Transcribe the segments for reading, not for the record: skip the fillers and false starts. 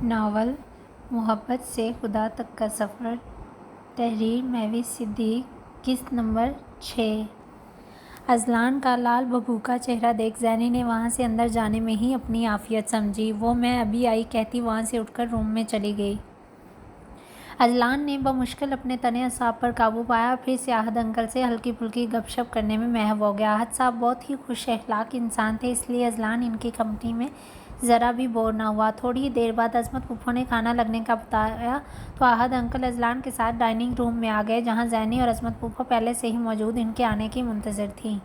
Novel मोहब्बत से खुदा तक का सफ़र, तहरीर महवी सिद्दीक, किस्त नंबर 6। अज़लान का लाल भभूका चेहरा देख ज़ैनी ने वहाँ से अंदर जाने में ही अपनी आफियत समझी। वो मैं अभी आई कहती वहाँ से उठकर रूम में चली गई। अज़लान ने बमुश्किल अपने तने असाब पर काबू पाया, फिर से आहद अंकल से हल्की फुल्की गपशप करने में महव हो गया। आहद साहब बहुत ही खुश अखलाक इंसान थे, इसलिए अज़लान इनकी कंपनी में ज़रा भी बोर ना हुआ। थोड़ी ही देर बाद अज़मत फूफो ने खाना लगने का बताया तो आहद अंकल अज़लान के साथ डाइनिंग रूम में आ गए, जहाँ ज़ैनी और अज़मत फूफो पहले से ही मौजूद इनके आने की मुंतज़िर थी।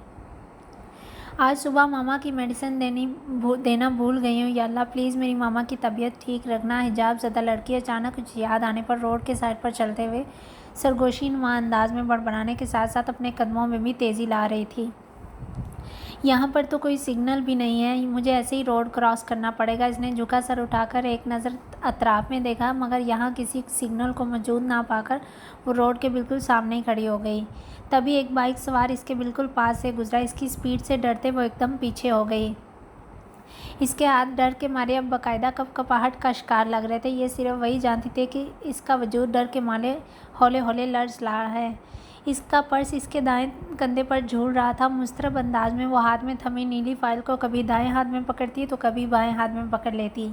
आज सुबह मामा की मेडिसिन देना भूल गई हूँ। या अल्लाह प्लीज़ मेरी मामा की तबीयत ठीक रखना। हिजाब ज़दा लड़की अचानक कुछ याद आने पर रोड के साइड पर चलते हुए सरगोशी नुमा अंदाज में बड़बड़ाने के साथ साथ अपने कदमों में भी तेज़ी ला रही थी। यहाँ पर तो कोई सिग्नल भी नहीं है, मुझे ऐसे ही रोड क्रॉस करना पड़ेगा। इसने झुका सर उठाकर एक नज़र अतराफ में देखा, मगर यहाँ किसी सिग्नल को मौजूद ना पाकर वो रोड के बिल्कुल सामने ही खड़ी हो गई। तभी एक बाइक सवार इसके बिल्कुल पास से गुजरा। इसकी स्पीड से डरते वो एकदम पीछे हो गई। इसके हाथ डर के मारे अब बाकायदा कपकपाहट का शिकार लग रहे थे। ये सिर्फ वही जानती थी कि इसका वजूद डर के मारे हौले हौले लर्ज रहा है। इसका पर्स इसके दाएं कंधे पर झूल रहा था। मुस्तरब अंदाज में वो हाथ में थमी नीली फाइल को कभी दाएं हाथ में पकड़ती तो कभी बाएं हाथ में पकड़ लेती।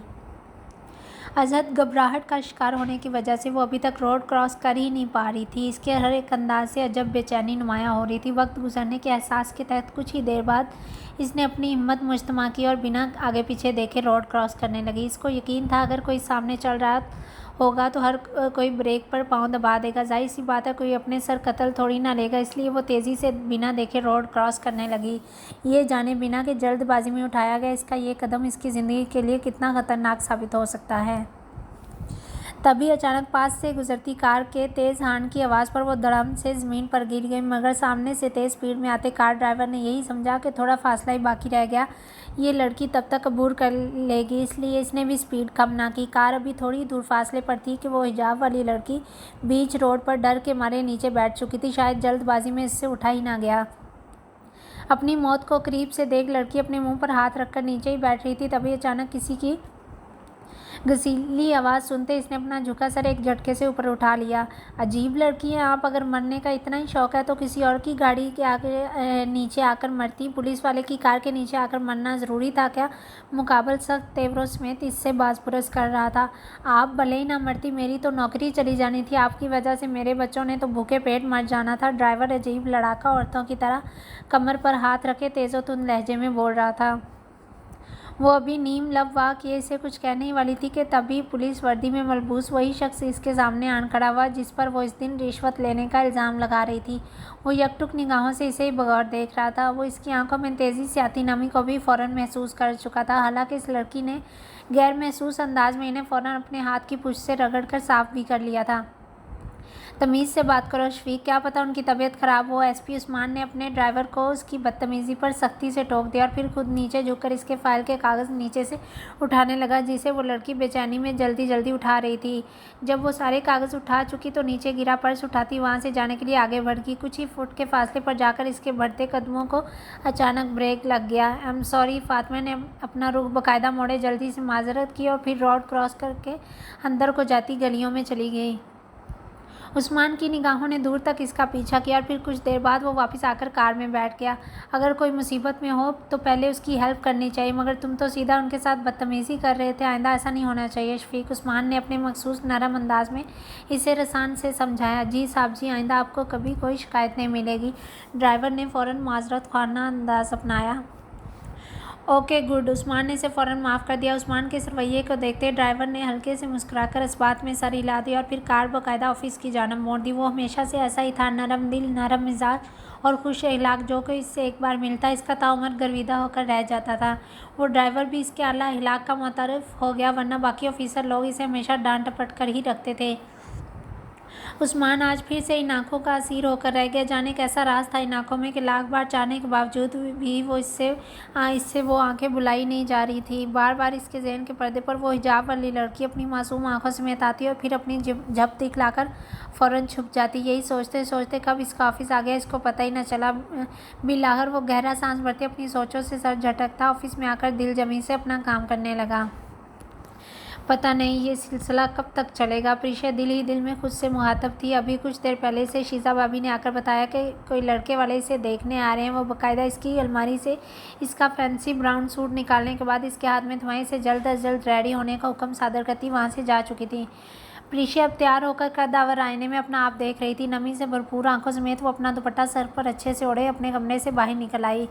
अजहद घबराहट का शिकार होने की वजह से वो अभी तक रोड क्रॉस कर ही नहीं पा रही थी। इसके हर एक अंदाज से अजब बेचैनी नुमायाँ हो रही थी। वक्त गुजरने के एहसास के तहत कुछ ही देर बाद इसने अपनी हिम्मत मुजतमा की और बिना आगे पीछे देखे रोड क्रॉस करने लगी। इसको यकीन था अगर कोई सामने चल रहा होगा तो हर कोई ब्रेक पर पाँव दबा देगा। जाहिर सी बात है, कोई अपने सर कत्ल थोड़ी ना लेगा। इसलिए वो तेज़ी से बिना देखे रोड क्रॉस करने लगी, ये जाने बिना कि जल्दबाजी में उठाया गया इसका ये कदम इसकी ज़िंदगी के लिए कितना ख़तरनाक साबित हो सकता है। तभी अचानक पास से गुजरती कार के तेज़ हॉर्न की आवाज़ पर वो धड़म से ज़मीन पर गिर गई। मगर सामने से तेज़ स्पीड में आते कार ड्राइवर ने यही समझा कि थोड़ा फासला ही बाकी रह गया, ये लड़की तब तक अबूर कर लेगी, इसलिए इसने भी स्पीड कम ना की। कार अभी थोड़ी दूर फासले पर थी कि वो हिजाब वाली लड़की बीच रोड पर डर के मारे नीचे बैठ चुकी थी। शायद जल्दबाजी में इससे उठा ही ना गया। अपनी मौत को करीब से देख लड़की अपने मुंह पर हाथ रखकर नीचे ही बैठ रही थी। तभी अचानक किसी की घसीली आवाज़ सुनते इसने अपना झुका सर एक झटके से ऊपर उठा लिया। अजीब लड़की है आप, अगर मरने का इतना ही शौक है तो किसी और की गाड़ी के आगे नीचे आकर मरती। पुलिस वाले की कार के नीचे आकर मरना ज़रूरी था क्या? मुकाबल सख्त तेवरों समेत इससे बाज़पुरस कर रहा था। आप भले ही ना मरती, मेरी तो नौकरी चली जानी थी। आपकी वजह से मेरे बच्चों ने तो भूखे पेट मर जाना था। ड्राइवर अजीब लड़ाका औरतों की तरह कमर पर हाथ रखे तेज़ोतुंद लहजे में बोल रहा था। वो अभी नीम लब वाह किए से कुछ कहने ही वाली थी कि तभी पुलिस वर्दी में मलबूस वही शख्स इसके सामने आन खड़ा हुआ जिस पर वो इस दिन रिश्वत लेने का इल्ज़ाम लगा रही थी। वो यकटुक निगाहों से इसे ही बगौर देख रहा था। वो इसकी आंखों में तेज़ी से आती नमी को भी फ़ौरन महसूस कर चुका था। हालांकि इस लड़की ने गैर महसूस अंदाज में इन्हें फ़ौरन अपने हाथ की पुष्ट से रगड़ कर साफ भी कर लिया था। तमीज़ से बात करो शफीक, क्या पता उनकी तबीयत ख़राब हो। एसपी उस्मान ने अपने ड्राइवर को उसकी बदतमीज़ी पर सख्ती से टोक दिया और फिर खुद नीचे झुककर इसके फाइल के कागज़ नीचे से उठाने लगा, जिसे वो लड़की बेचैनी में जल्दी जल्दी उठा रही थी। जब वो सारे कागज़ उठा चुकी तो नीचे गिरा पर्स उठाती वहाँ से जाने के लिए आगे बढ़ गई। कुछ ही फुट के फासले पर जाकर इसके बढ़ते कदमों को अचानक ब्रेक लग गया। I am sorry. फातिमा ने अपना रुख बाकायदा मोड़े जल्दी से माजरत की और फिर रोड क्रॉस करके अंदर को जाती गलियों में चली गई। उस्मान की निगाहों ने दूर तक इसका पीछा किया और फिर कुछ देर बाद वो वापस आकर कार में बैठ गया। अगर कोई मुसीबत में हो तो पहले उसकी हेल्प करनी चाहिए, मगर तुम तो सीधा उनके साथ बदतमीज़ी कर रहे थे। आइंदा ऐसा नहीं होना चाहिए शफीक। उस्मान ने अपने मखसूस नरम अंदाज में इसे रसान से समझाया। जी साहब जी, आइंदा आपको कभी कोई शिकायत नहीं मिलेगी। ड्राइवर ने फ़ौरन माजरत खाना अंदाज अपनाया। Okay good. उस्मान ने इसे फ़ौरन माफ़ कर दिया। उस्मान के इस रवैये को देखते ड्राइवर ने हल्के से मुस्कुराकर इस बात में सर हिला दिया और फिर कार बाकायदा ऑफिस की जानब मोड़ दी। वो हमेशा से ऐसा ही था, नरम दिल, नरम मिजाज और खुश अखलाक। जो कोई इससे एक बार मिलता इसका ताउम्र गर्विदा होकर रह जाता था। वो ड्राइवर भी इसके आला अखलाक का मुतअर्रिफ हो गया, वरना बाकी ऑफिसर लोग इसे हमेशा डांट डपट कर ही रखते थे। उस्मान आज फिर से इन आँखों का असीर होकर रह गया। जाने कैसा राज था इन आँखों में कि लाख बार चाहने के बावजूद भी वो इससे वो आंखें बुलाई नहीं जा रही थी। बार बार इसके ज़हन के पर्दे पर वो हिजाब वाली लड़की अपनी मासूम आंखों समेत आती और फिर अपनी झपट दिखलाकर फ़ौरन छुप जाती। यही सोचते सोचते कब इसका ऑफिस आ गया इसको पता ही न चला। बिलाखिर वो गहरा सांस भरते अपनी सोचों से सर झटकता ऑफिस में आकर दिल जमी से अपना काम करने लगा। पता नहीं ये सिलसिला कब तक चलेगा। प्रीशा दिल ही दिल में खुद से मुखातब थी। अभी कुछ देर पहले से शीजा भाभी ने आकर बताया कि कोई लड़के वाले इसे देखने आ रहे हैं। वो बाकायदा इसकी अलमारी से इसका फैंसी ब्राउन सूट निकालने के बाद इसके हाथ में थमाई से जल्द अज जल्द रेडी होने का हुक्म सादर करती वहाँ से जा चुकी थी। प्रीशा अब तैयार होकर कद्दावर आईने में अपना आप देख रही थी। नमी से भरपूर आंखों समेत वो अपना दुपट्टा सर पर अच्छे से ओढ़े अपने कमरे से बाहर निकल आई।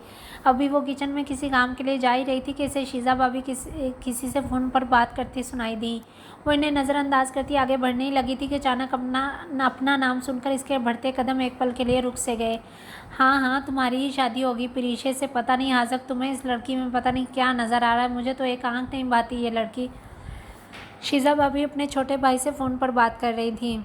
अभी वो किचन में किसी काम के लिए जा ही रही थी कि इसे शीजा भाभी किसी से फ़ोन पर बात करती सुनाई दी। वो इन्हें नज़रअंदाज करती आगे बढ़ने ही लगी थी कि अचानक अपना नाम सुनकर इसके बढ़ते कदम एक पल के लिए रुक से गए। हाँ हाँ, तुम्हारी ही शादी होगी प्रीशा से। पता नहीं हाज़क तुम्हें इस लड़की में पता नहीं क्या नज़र आ रहा है। मुझे तो एक आंख नहीं भाती ये लड़की। शीजा भाभी अपने छोटे भाई से फ़ोन पर बात कर रही थी।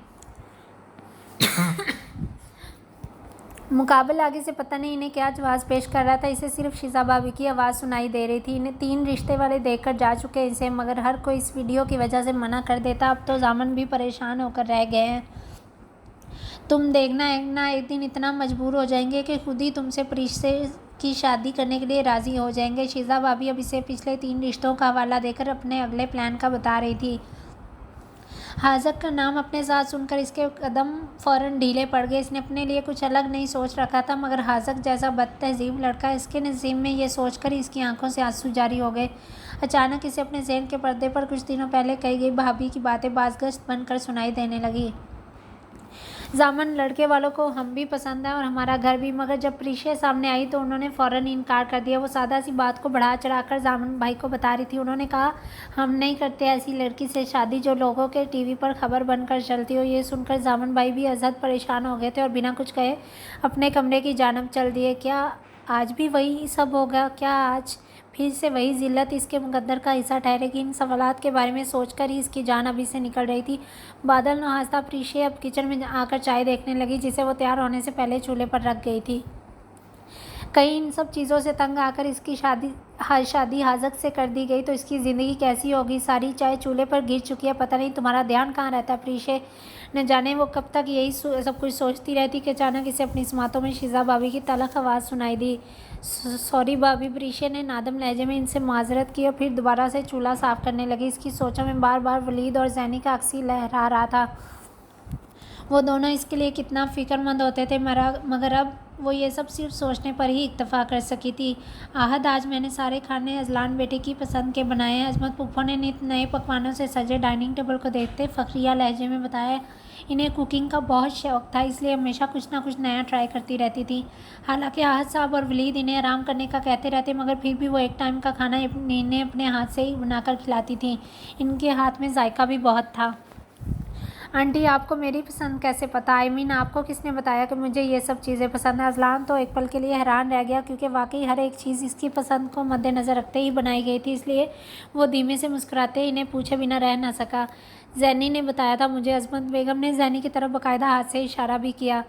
मुकाबल आगे से पता नहीं इन्हें क्या जवाब पेश कर रहा था। इसे सिर्फ शीजा भाभी की आवाज़ सुनाई दे रही थी। इन्हें 3 रिश्ते वाले देखकर जा चुके इसे, मगर हर कोई इस वीडियो की वजह से मना कर देता। अब तो जामन भी परेशान होकर रह गए हैं। तुम देखना एक दिन इतना मजबूर हो जाएंगे कि खुद ही तुमसे प्रीशा की शादी करने के लिए राज़ी हो जाएंगे। शीजा भाभी अब इसे पिछले 3 रिश्तों का हवाला देकर अपने अगले प्लान का बता रही थी। हाज़क का नाम अपने साथ सुनकर इसके कदम फ़ौरन ढीले पड़ गए। इसने अपने लिए कुछ अलग नहीं सोच रखा था, मगर हाज़क जैसा बदतहज़ीब लड़का इसके नसीब में ये सोचकर इसकी आंखों से आंसू जारी हो गए। अचानक इसे अपने ज़हन के पर्दे पर कुछ दिनों पहले कही गई भाभी की बातें बाज़गश्त बनकर सुनाई देने लगी। जामन लड़के वालों को हम भी पसंद है और हमारा घर भी, मगर जब प्रीशा सामने आई तो उन्होंने फ़ौरन इनकार कर दिया। वो सादा सी बात को बढ़ा चढ़ाकर जामन भाई को बता रही थी। उन्होंने कहा, हम नहीं करते ऐसी लड़की से शादी जो लोगों के टीवी पर खबर बनकर चलती हो। ये सुनकर जामन भाई भी अजहद परेशान हो गए थे और बिना कुछ कहे अपने कमरे की जानब चल दिए। क्या आज भी वही सब होगा? क्या आज फिर से वही जिल्लत इसके मुकद्दर का हिस्सा ठहरेगी? इन सवालात के बारे में सोचकर ही इसकी जान अभी से निकल रही थी। बादल नहास्ता प्रीशा अब किचन में आकर चाय देखने लगी, जिसे वो तैयार होने से पहले चूल्हे पर रख गई थी। कहीं इन सब चीज़ों से तंग आकर इसकी शादी हाज़क से कर दी गई तो इसकी ज़िंदगी कैसी होगी? सारी चाय चूल्हे पर गिर चुकी है। पता नहीं तुम्हारा ध्यान कहाँ रहता है प्रीशा? न जाने वो कब तक यही सब कुछ सोचती रहती कि अचानक इसे अपनी समातों में शीजा भाभी की तलख आवाज़ सुनाई दी। सॉरी भाभी, प्रीशा ने नादम लहजे में इनसे माजरत की और फिर दोबारा से चूल्हा साफ़ करने लगी। इसकी सोचों में बार बार वलीद और जैनी का अक्सी लहरा रहा था। वो दोनों इसके लिए कितना फ़िक्रमंद होते थे, मगर अब वो ये सब सिर्फ सोचने पर ही इक्तफ़ा कर सकी थी। आहद, आज मैंने सारे खाने अजलान बेटे की पसंद के बनाए हैं। अजमत फूफो ने नित नए पकवानों से सजे डाइनिंग टेबल को देखते फ़ख्रिया लहजे में बताया। इन्हें कुकिंग का बहुत शौक़ था, इसलिए हमेशा कुछ ना कुछ नया ट्राई करती रहती थी। हालांकि आहद साहब और वलीद इन्हें आराम करने का कहते रहते, मगर फिर भी वो एक टाइम का खाना इन्हें अपने हाथ से ही बनाकर खिलाती थी। इनके हाथ में जायका भी बहुत था। आंटी, आपको मेरी पसंद कैसे पता? आपको किसने बताया कि मुझे ये सब चीज़ें पसंद है? अजलान तो एक पल के लिए हैरान रह गया, क्योंकि वाकई हर एक चीज़ इसकी पसंद को मद्देनज़र रखते ही बनाई गई थी। इसलिए वो धीमे से मुस्कुराते इन्हें पूछे बिना रह न सका। जैनी ने बताया था मुझे। अजमत बेगम ने जैनी की तरफ बाकायदा हाथ से इशारा भी किया।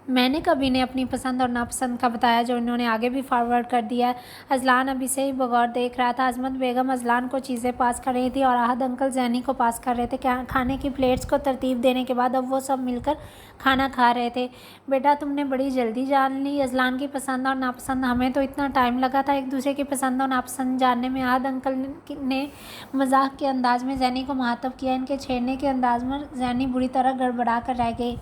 मैंने कभी इन्हें अपनी पसंद और नापसंद का बताया, जो इन्होंने आगे भी फॉरवर्ड कर दिया है। अजलान अभी से ही बगौर देख रहा था। अजमत बेगम अजलान को चीज़ें पास कर रही थी और आहद अंकल जैनी को पास कर रहे थे। खाने की प्लेट्स को तरतीब देने के बाद अब वो सब मिलकर खाना खा रहे थे। बेटा, तुमने बड़ी जल्दी जान ली अजलान की पसंद और नापसंद। हमें तो इतना टाइम लगा था एक दूसरे की पसंद और नापसंद जानने में। आहद अंकल ने मजाक के अंदाज में जैनी को मुखातब किया। इनके छेड़ने के अंदाज में जैनी बुरी तरह गड़बड़ा कर रह गई।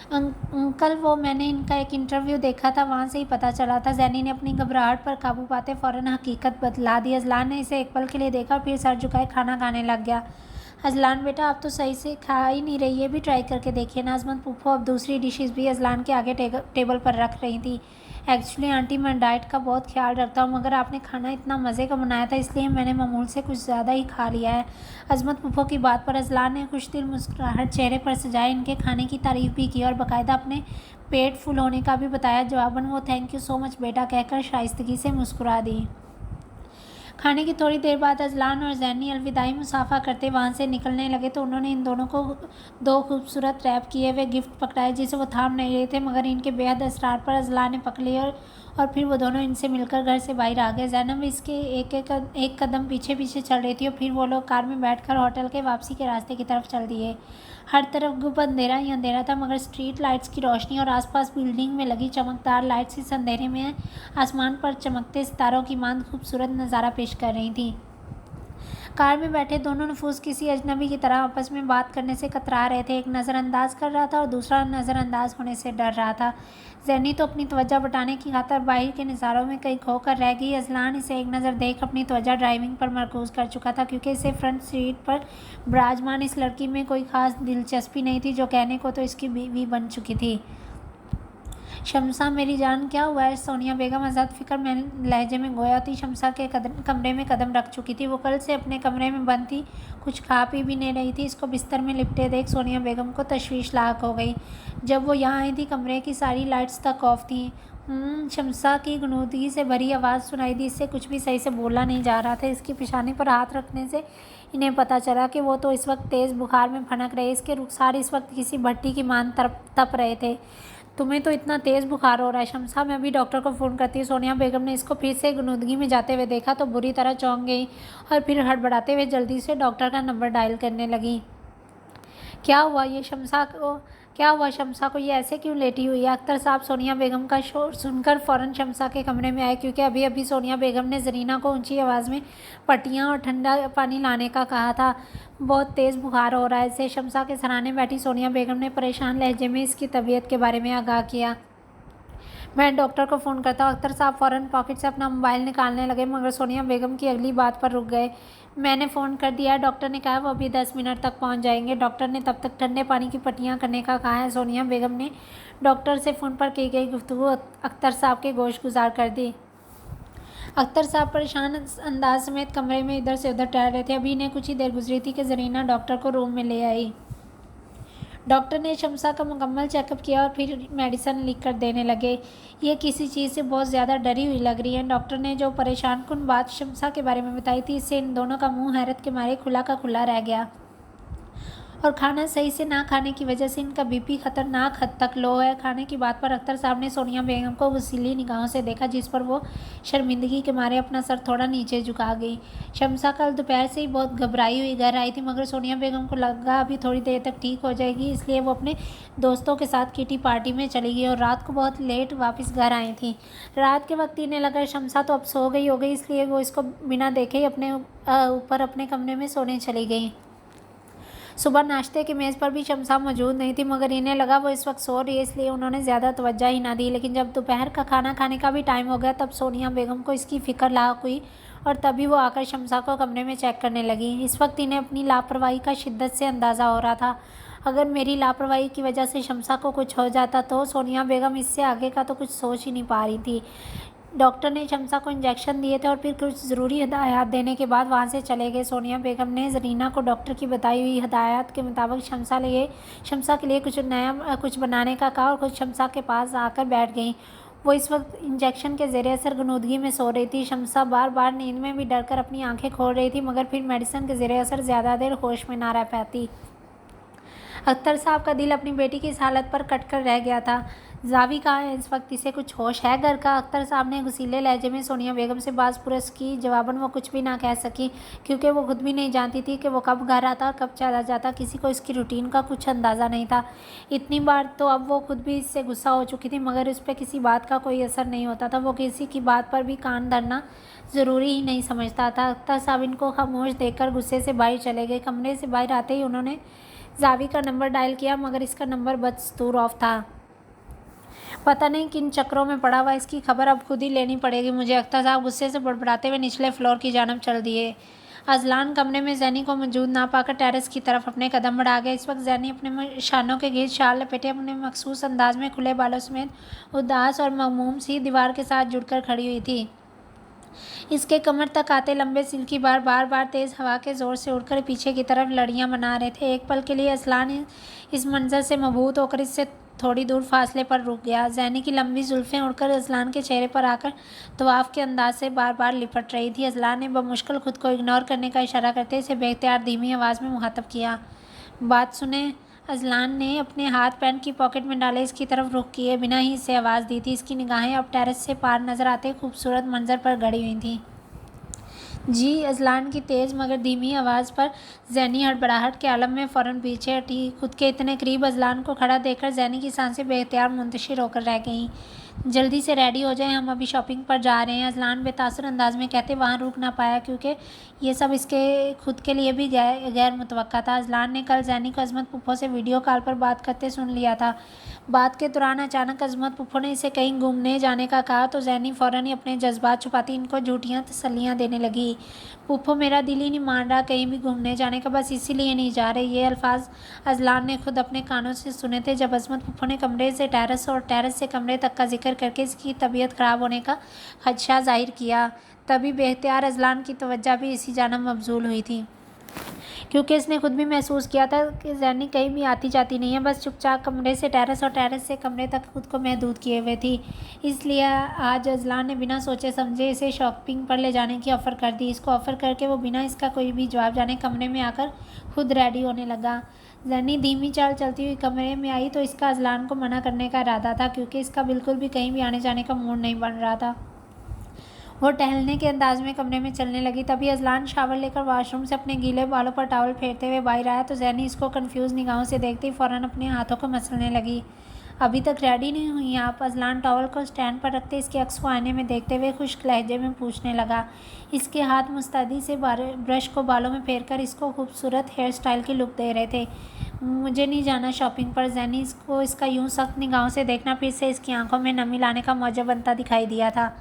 अंकल, वो मैंने इनका एक इंटरव्यू देखा था, वहाँ से ही पता चला था। जैनी ने अपनी घबराहट पर काबू पाते फ़ौरन हकीकत बतला दी। अजलान ने इसे एक पल के लिए देखा, फिर सर झुकाए खाना खाने लग गया। अजलान बेटा, आप तो सही से खा ही नहीं रही, ये भी ट्राई करके देखिए ना। अजमत फूफो अब दूसरी डिशेस भी अजलान के आगे टेबल पर रख रही थी। एक्चुअली आंटी, मैं डाइट का बहुत ख्याल रखता हूँ, मगर आपने खाना इतना मज़े का बनाया था, इसलिए मैंने मामूल से कुछ ज़्यादा ही खा लिया है। अजमत फूफो की बात पर अजलान ने कुछ दिल मुस्कुराहट चेहरे पर सजाए। इनके खाने की तारीफ़ भी की और बाकायदा अपने पेट फुल होने का भी बताया। जवाबन वो थैंक यू सो मच बेटा कहकर शाइस्तगी से मुस्कुरा दी। खाने की थोड़ी देर बाद अजलान और जैनी अलविदाई मुसाफा करते वहाँ से निकलने लगे तो उन्होंने इन दोनों को 2 खूबसूरत रैप किए हुए गिफ्ट पकड़ाए, जिसे वो थाम नहीं रहे थे, मगर इनके बेहद असरार पर अजलान ने पकड़ लिए और फिर वो दोनों इनसे मिलकर घर से बाहर आ गए। जैनब इसके एक कदम पीछे पीछे चल रही थी और फिर वो लोग कार में बैठकर होटल के वापसी के रास्ते की तरफ चल दिए। हर तरफ गुप अंधेरा ही अंधेरा था, मगर स्ट्रीट लाइट्स की रोशनी और आसपास बिल्डिंग में लगी चमकदार लाइट्स इस अंधेरे में आसमान पर चमकते सितारों की मांद खूबसूरत नज़ारा पेश कर रही थी। कार में बैठे दोनों नफूस किसी अजनबी की तरह आपस में बात करने से कतरा रहे थे। एक नज़रअंदाज कर रहा था और दूसरा नज़रअंदाज होने से डर रहा था। जैनी तो अपनी तवज्जो बटाने की खातर बाहर के नज़ारों में कहीं खोकर रह गई। अजलान इसे एक नज़र देख अपनी तवज्जो ड्राइविंग पर मरकूज़ कर चुका था, क्योंकि इसे फ्रंट सीट पर विराजमान इस लड़की में कोई ख़ास दिलचस्पी नहीं थी, जो कहने को तो इसकी बीवी बन चुकी थी। शमसा मेरी जान, क्या हुआ है? सोनिया बेगम आज़ाद फिक्र में लहजे में गोया थी शमसा के कमरे में कदम रख चुकी थी। वो कल से अपने कमरे में बंद थी, कुछ खा पी भी नहीं रही थी। इसको बिस्तर में लिपटे देख सोनिया बेगम को तशवीश लाक हो गई। जब वो यहाँ आई थी कमरे की सारी लाइट्स तक ऑफ थी। शमसा की गुनूदगी से भरी आवाज़ सुनाई दी। इससे कुछ भी सही से बोला नहीं जा रहा था। इसकी पेशानी पर हाथ रखने से इन्हें पता चला कि वो तो इस वक्त तेज़ बुखार में फनक रहे। इसके रुखसार इस वक्त किसी भट्टी की मान तप रहे थे। तुम्हें तो इतना तेज़ बुखार हो रहा है शमसा, मैं अभी डॉक्टर को फ़ोन करती हूँ। सोनिया बेगम ने इसको फिर से गुनूदगी में जाते हुए देखा तो बुरी तरह चौंक गई और फिर हड़बड़ाते हुए जल्दी से डॉक्टर का नंबर डायल करने लगी। क्या हुआ शमसा को ये ऐसे क्यों लेटी हुई है? अख्तर साहब सोनिया बेगम का शोर सुनकर फ़ौरन शमसा के कमरे में आए, क्योंकि अभी अभी सोनिया बेगम ने जरीना को ऊंची आवाज़ में पट्टियाँ और ठंडा पानी लाने का कहा था। बहुत तेज़ बुखार हो रहा है इसे। शमसा के सराहने बैठी सोनिया बेगम ने परेशान लहजे में इसकी तबीयत के बारे में आगाह किया। मैं डॉक्टर को फ़ोन करता हूँ। अख्तर साहब फ़ौरन पॉकेट से अपना मोबाइल निकालने लगे, मगर सोनिया बेगम की अगली बात पर रुक गए। मैंने फ़ोन कर दिया है, डॉक्टर ने कहा वो अभी 10 मिनट तक पहुँच जाएंगे। डॉक्टर ने तब तक ठंडे पानी की पट्टियाँ करने का कहा है। सोनिया बेगम ने डॉक्टर से फ़ोन पर की गई गुफ्तगू अख्तर साहब के गोश गुजार कर दी। अख्तर साहब परेशान अंदाज समेत कमरे में इधर से उधर टहल रहे थे। अभी इन्हें कुछ ही देर गुजरी थी कि जरीना डॉक्टर को रूम में ले आई। डॉक्टर ने शमसा का मुकम्मल चेकअप किया और फिर मेडिसिन लिख कर देने लगे। ये किसी चीज़ से बहुत ज़्यादा डरी हुई लग रही है। डॉक्टर ने जो परेशान कुन बात शमसा के बारे में बताई थी, इससे इन दोनों का मुंह हैरत के मारे खुला का खुला रह गया। और खाना सही से ना खाने की वजह से इनका बीपी खतरनाक हद तक लो है। खाने की बात पर अख्तर साहब ने सोनिया बेगम को गुस्सीली निगाहों से देखा, जिस पर वो शर्मिंदगी के मारे अपना सर थोड़ा नीचे झुका गई। शमसा कल दोपहर से ही बहुत घबराई हुई घर आई थी, मगर सोनिया बेगम को लगा अभी थोड़ी देर तक ठीक हो जाएगी, इसलिए वो अपने दोस्तों के साथ किटी पार्टी में चली गई और रात को बहुत लेट वापस घर आई थी। रात के वक्त इन्हें लगा शमसा तो अब सो गई होगी, इसलिए वो इसको बिना देखे ही अपने ऊपर अपने कमरे में सोने चली गई। सुबह नाश्ते की मेज़ पर भी शमसा मौजूद नहीं थी, मगर इन्हें लगा वो इस वक्त सो रही है, इसलिए उन्होंने ज़्यादा तवज्जो ही ना दी। लेकिन जब दोपहर का खाना खाने का भी टाइम हो गया, तब सोनिया बेगम को इसकी फ़िक्र लाक हुई और तभी वो आकर शमसा को कमरे में चेक करने लगी। इस वक्त इन्हें अपनी लापरवाही का शिद्दत से अंदाज़ा हो रहा था। अगर मेरी लापरवाही की वजह से शमसा को कुछ हो जाता तो सोनिया बेगम इससे आगे का तो कुछ सोच ही नहीं पा रही थी। डॉक्टर ने शमसा को इंजेक्शन दिए थे और फिर कुछ ज़रूरी हदायत देने के बाद वहाँ से चले गए। सोनिया बेगम ने जरीना को डॉक्टर की बताई हुई हदायत के मुताबिक शमसा के लिए कुछ बनाने का कहा और खुद शमसा के पास आकर बैठ गई। वो इस वक्त इंजेक्शन के ज़ेरे असर गुनूदगी में सो रही थी। शमसा बार बार नींद में भी डरकर अपनी आंखें खोल रही थी, मगर फिर मेडिसिन के ज़ेरे असर ज़्यादा देर होश में ना रह पाती। अख्तर साहब का दिल अपनी बेटी की इस हालत पर कट कर रह गया था। जावी कहाँ है इस वक्त? इसे कुछ होश है घर का? अख्तर साहब ने गुस्सीले लहजे में सोनिया बेगम से बात पुरस की। जवाबन वो कुछ भी ना कह सकी, क्योंकि वो खुद भी नहीं जानती थी कि वो कब घर आता और कब चला जाता। किसी को इसकी रूटीन का कुछ अंदाज़ा नहीं था। इतनी बार तो अब वो खुद भी इससे गुस्सा हो चुकी थी, मगर उस पर किसी बात का कोई असर नहीं होता था। वो किसी की बात पर भी कान धरना ज़रूरी ही नहीं समझता था। अख्तर साहब इनको खामोश देखकर गुस्से से बाहर चले गए। कमरे से बाहर आते ही उन्होंने जावी का नंबर डायल किया, मगर इसका नंबर बदस्तूर ऑफ था। पता नहीं किन चक्रों में पड़ा हुआ, इसकी खबर अब खुद ही लेनी पड़ेगी मुझे। अख्तर साहब गुस्से से बड़बड़ाते हुए निचले फ्लोर की जानब चल दिए। अजलान कमरे में जैनी को मौजूद ना पाकर टेरेस की तरफ अपने कदम बढ़ा गया। इस वक्त जैनी अपने शानों के गिर्द शाल लपेटे अपने मखसूस अंदाज में खुले बालों समेत उदास और मगमूम सी दीवार के साथ जुड़कर खड़ी हुई थी। इसके कमर तक आते लंबे सिल्की बार बार तेज़ हवा के ज़ोर से उड़कर पीछे की तरफ लड़ियां बना रहे थे। एक पल के लिए अजलान इस मंजर से मबहूत होकर इससे थोड़ी दूर फासले पर रुक गया। जैनी की लंबी जुल्फ़ें उड़कर अजलान के चेहरे पर आकर तवाफ़ के अंदाज से बार बार लिपट रही थी। अजलान ने बमुश्किल खुद को इग्नोर करने का इशारा करते इसे बेख्तियार धीमी आवाज़ में मुखातब किया। बात सुने। अजलान ने अपने हाथ पैंट की पॉकेट में डाले इसकी तरफ रुख किए बिना ही इसे आवाज़ दी थी। इसकी निगाहें अब टेरेस से पार नज़र आते खूबसूरत मंजर पर गड़ी हुई थीं। जी। अजलान की तेज़ मगर धीमी आवाज़ पर जैनी हड़बड़ाहट के आलम में फ़ौरन पीछे हटी। खुद के इतने करीब अजलान को खड़ा देखकर जैनी की सांसें बेख्तियार मुंतशिर होकर रह गईं। जल्दी से रेडी हो जाएं, हम अभी शॉपिंग पर जा रहे हैं। अजलान बेतासुर अंदाज में कहते वहाँ रुक ना पाया क्योंकि ये सब इसके खुद के लिए भी गैर मुतवक्का था। अजलान ने कल जैनी को अजमत पुप्पो से वीडियो कॉल पर बात करते सुन लिया था। बात के दौरान अचानक अजमत पुप्पो ने इसे कहीं घूमने जाने का कहा तो जैनी फ़ौरन ही अपने जज्बात छुपाती इनको झूठियाँ तसल्लियाँ देने लगी। पुप्पो मेरा दिल ही नहीं मान रहा कहीं भी घूमने जाने का, बस इसीलिए नहीं जा रहे। ये अल्फाज अजलान ने खुद अपने कानों से सुने थे जब अजमत पुप्पो ने कमरे से टेरेस और टेरेस से कमरे तक का जिक्र करके इसकी तबीयत ख़राब होने का खदशा जाहिर किया। तभी बेख्तियार अजलान की तवज्जो भी इसी जानब मबजूल हुई थी क्योंकि इसने खुद भी महसूस किया था कि जैनी कहीं भी आती जाती नहीं है, बस चुपचाप कमरे से टेरेस और टेरेस से कमरे तक खुद को महदूद किए हुए थी। इसलिए आज अजलान ने बिना सोचे समझे इसे शॉपिंग पर ले जाने की ऑफ़र कर दी। इसको ऑफ़र करके वो बिना इसका कोई भी जवाब जाने कमरे में आकर खुद रेडी होने लगा। जैनी धीमी चाल चलती हुई कमरे में आई तो इसका अजलान को मना करने का इरादा था क्योंकि इसका बिल्कुल भी कहीं भी आने जाने का मूड नहीं बन रहा था। वो टहलने के अंदाज में कमरे में चलने लगी। तभी अजलान शावर लेकर वॉशरूम से अपने गीले बालों पर टॉवल फेरते हुए बाहर आया तो जैनी इसको कंफ्यूज निगाहों से देखती फ़ौरन अपने हाथों को मसलने लगी। अभी तक रेडी नहीं हुई आप? अजलान टॉवल को स्टैंड पर रखते इसके अक्स को आईने में देखते हुए खुश्क लहजे में पूछने लगा। इसके हाथ मुस्तैदी से ब्रश को बालों में फेरकर इसको खूबसूरत हेयर स्टाइल की लुक दे रहे थे। मुझे नहीं जाना शॉपिंग पर। जैनी इसको इसका यूं सख्त निगाहों से देखना फिर से इसकी आंखों में नमी लाने का मौजू बनता दिखाई दिया था।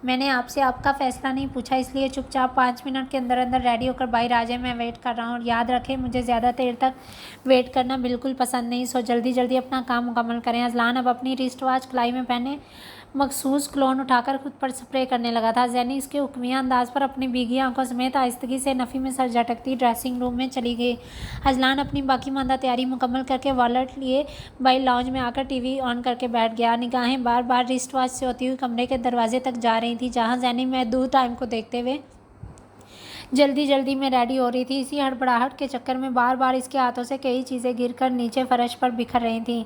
मैंने आपसे आपका फ़ैसला नहीं पूछा, इसलिए चुपचाप 5 मिनट के अंदर अंदर रेडी होकर बाहर आ जाए। मैं वेट कर रहा हूँ और याद रखें मुझे ज़्यादा देर तक वेट करना बिल्कुल पसंद नहीं, सो जल्दी जल्दी अपना काम मुकम्मल करें। अजलान अब अपनी रिस्ट वॉच कलाई में पहने मखसूस क्लोन उठाकर खुद पर स्प्रे करने लगा था। जैनी इसके हुक्मिया अंदाज पर अपनी भीगी आंखों समेत आहिस्तगी से नफ़ी में सर झटकती ड्रेसिंग रूम में चली गई। अजलान अपनी बाकी मांदा तैयारी मुकम्मल करके वॉलेट लिए बाई लॉन्ज में आकर टीवी ऑन करके बैठ गया। निगाहें बार बार रिस्ट वॉच से होती हुई कमरे के दरवाजे तक जा रही थी जहाँ जैनी महदूद टाइम को देखते हुए जल्दी जल्दी में रेडी हो रही थी। इसी हड़बड़ाहट के चक्कर में बार बार इसके हाथों से कई चीज़ें गिरकर नीचे फर्श पर बिखर रही थीं।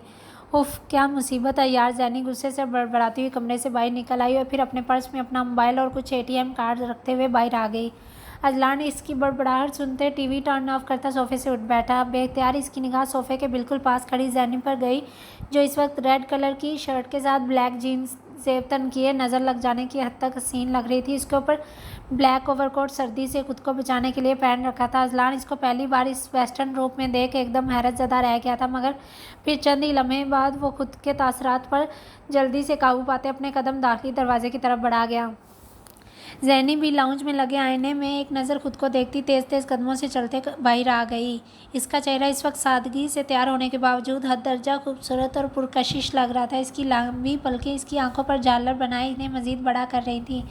उफ़, क्या मुसीबत है यार। जैनी गुस्से से बड़बड़ाती हुई कमरे से बाहर निकल आई और फिर अपने पर्स में अपना मोबाइल और कुछ ATM कार्ड रखते हुए बाहर आ गई। अजलान इसकी बड़बड़ाहट सुनते टीवी टर्न ऑफ करता सोफे से उठ बैठा। बेख्तियार इसकी निगाह सोफे के बिल्कुल पास खड़ी जैनी पर गई जो इस वक्त रेड कलर की शर्ट के साथ ब्लैक जीन्स से तन किए नज़र लग जाने की हद तक हसीन लग रही थी। इसके ऊपर ब्लैक ओवरकोट सर्दी से खुद को बचाने के लिए पहन रखा था। अजलान इसको पहली बार इस वेस्टर्न रूप में देख एकदम हैरत ज़दा रह गया था, मगर फिर चंद ही लम्हे बाद वो खुद के तासरात पर जल्दी से काबू पाते अपने कदम दाखिली दरवाजे की तरफ बढ़ा गया। जैनी भी लाउंज में लगे आईने में एक नज़र खुद को देखती तेज़ तेज़ कदमों से चलते बाहर आ गई। इसका चेहरा इस वक्त सादगी से तैयार होने के बावजूद हद दर्जा खूबसूरत और पुरकशिश लग रहा था। इसकी लंबी पलकें इसकी आंखों पर झालर बनाए इन्हें मज़ीद बड़ा कर रही थी।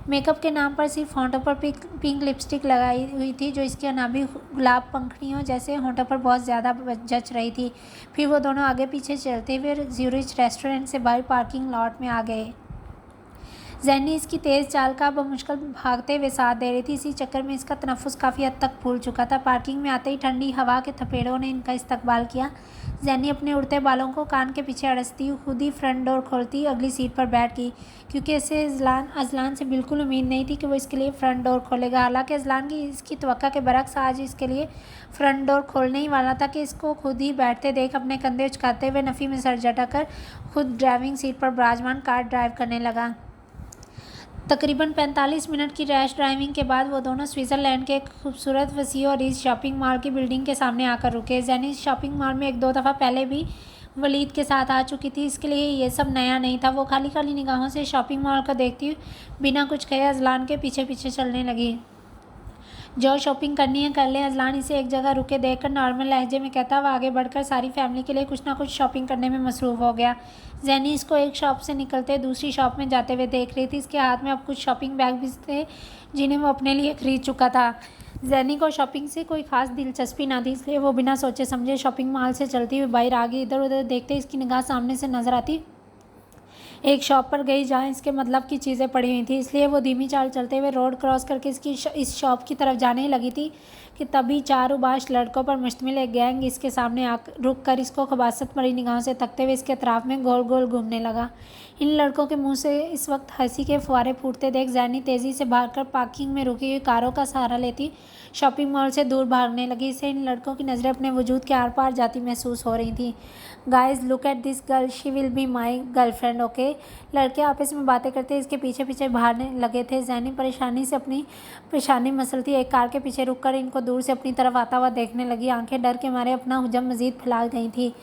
मेकअप के नाम पर सिर्फ होंठों पर पिंक लिपस्टिक लगाई हुई थी जो इसके अनाबी गुलाब पंखड़ियों जैसे होंठों पर बहुत ज़्यादा जच रही थी। फिर वो दोनों आगे पीछे चलते हुए ज्यूरिच रेस्टोरेंट से बाहर पार्किंग लॉट में आ गए। जैनी इसकी तेज़ चाल का बमुश्किल भागते हुए साथ दे रही थी। इसी चक्कर में इसका तनफ़ुस काफ़ी हद तक फूल चुका था। पार्किंग में आते ही ठंडी हवा के थपेड़ों ने इनका इस्तकबाल किया। जैनी अपने उड़ते बालों को कान के पीछे अड़सती खुद ही फ्रंट डोर खोलती अगली सीट पर बैठ गई क्योंकि इसे अजलान से बिल्कुल उम्मीद नहीं थी कि वो इसके लिए फ़्रंट डोर खोलेगा। हालांकि अजलान की इसकी तवक्का के बरक्स आज इसके लिए फ़्रंट डोर खोलने ही वाला था कि इसको खुद ही बैठते देख अपने कंधे उचकाते हुए नफ़ी में सर झटक खुद ड्राइविंग सीट पर विराजमान कार ड्राइव करने लगा। तकरीबन 45 मिनट की रैश ड्राइविंग के बाद वो दोनों स्विट्ज़रलैंड के एक खूबसूरत वसीअ और रिच शॉपिंग मॉल की बिल्डिंग के सामने आकर रुके। जैनी शॉपिंग मॉल में 1-2 दफ़ा पहले भी वलीद के साथ आ चुकी थी, इसके लिए ये सब नया नहीं था। वो खाली खाली निगाहों से शॉपिंग मॉल को देखती हुई बिना कुछ कहे अजलान के पीछे पीछे चलने लगी। जो शॉपिंग करनी है कर ले। अजलान इसे एक जगह रुके देखकर नॉर्मल लहजे में कहता हुआ आगे बढ़कर सारी फैमिली के लिए कुछ ना कुछ शॉपिंग करने में मसरूफ़ हो गया। जैनी इसको एक शॉप से निकलते दूसरी शॉप में जाते हुए देख रही थी। इसके हाथ में अब कुछ शॉपिंग बैग भी थे जिन्हें वो अपने लिए ख़रीद चुका था। जैनी को शॉपिंग से कोई ख़ास दिलचस्पी ना थी, इसलिए वो बिना सोचे समझे शॉपिंग मॉल से चलती हुई बाहर आ गई। इधर उधर देखते इसकी निगाह सामने से नज़र आती एक शॉप पर गई जहाँ इसके मतलब की चीज़ें पड़ी हुई थी, इसलिए वो धीमी चाल चलते हुए रोड क्रॉस करके इस शॉप की तरफ जाने लगी थी कि तभी 4 उबाश लड़कों पर मुश्तमिल एक गैंग इसके सामने रुक कर इसको खबासत भरी निगाहों से तकते हुए इसके अतराफ़ में गोल गोल घूमने लगा। इन लड़कों के मुंह से इस वक्त हंसी के फुहारे फूटते देख जैनी तेज़ी से भागकर पार्किंग में रुकी हुई कारों का सहारा लेती शॉपिंग मॉल से दूर भागने लगी। इसे इन लड़कों की नज़रें अपने वजूद के आर पार जाती महसूस हो रही थी। Guys look at this girl, she will be my girlfriend, okay. लड़के आपस में बातें करते इसके पीछे पीछे भागने लगे थे। जैनी परेशानी से अपनी परेशानी मसलती एक कार के पीछे रुककर इनको दूर से अपनी तरफ आता हुआ देखने लगी। आंखें डर के मारे अपना हुजम मजीद फैला गई थी।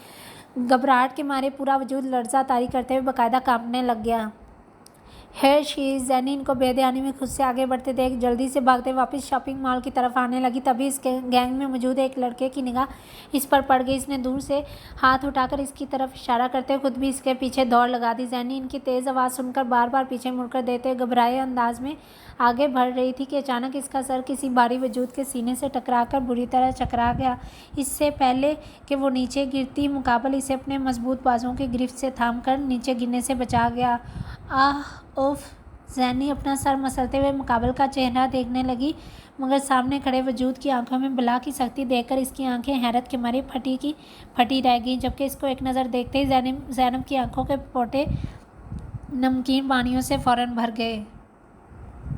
घबराहट के मारे पूरा वजूद लर्जा तारी करते हुए बाकायदा कांपने लग गया। है शी जैनी इनको बेध्यानी में खुद से आगे बढ़ते देख जल्दी से भागते वापस शॉपिंग मॉल की तरफ आने लगी। तभी इस गैंग में मौजूद एक लड़के की निगाह इस पर पड़ गई। इसने दूर से हाथ उठाकर इसकी तरफ इशारा करते हुए खुद भी इसके पीछे दौड़ लगा दी। जैनी इनकी तेज़ आवाज़ सुनकर बार बार पीछे मुड़कर देते घबराए अंदाज में आगे बढ़ रही थी कि अचानक इसका सर किसी भारी वजूद के सीने से टकराकर बुरी तरह चकरा गया। इससे पहले कि वो नीचे गिरती मुकाबल इसे अपने मजबूत बाजुओं की गिरफ्त से थामकर नीचे गिरने से बचा गया। आह उफ! जैनी अपना सर मसलते हुए मुकाबल का चेहरा देखने लगी, मगर सामने खड़े वजूद की आंखों में बला की सख्ती देखकर इसकी आंखें हैरत के मारे फटी रह गईं। जबकि इसको एक नज़र देखते ही जैनब की आंखों के पोटे नमकीन पानियों से फ़ौरन भर गए।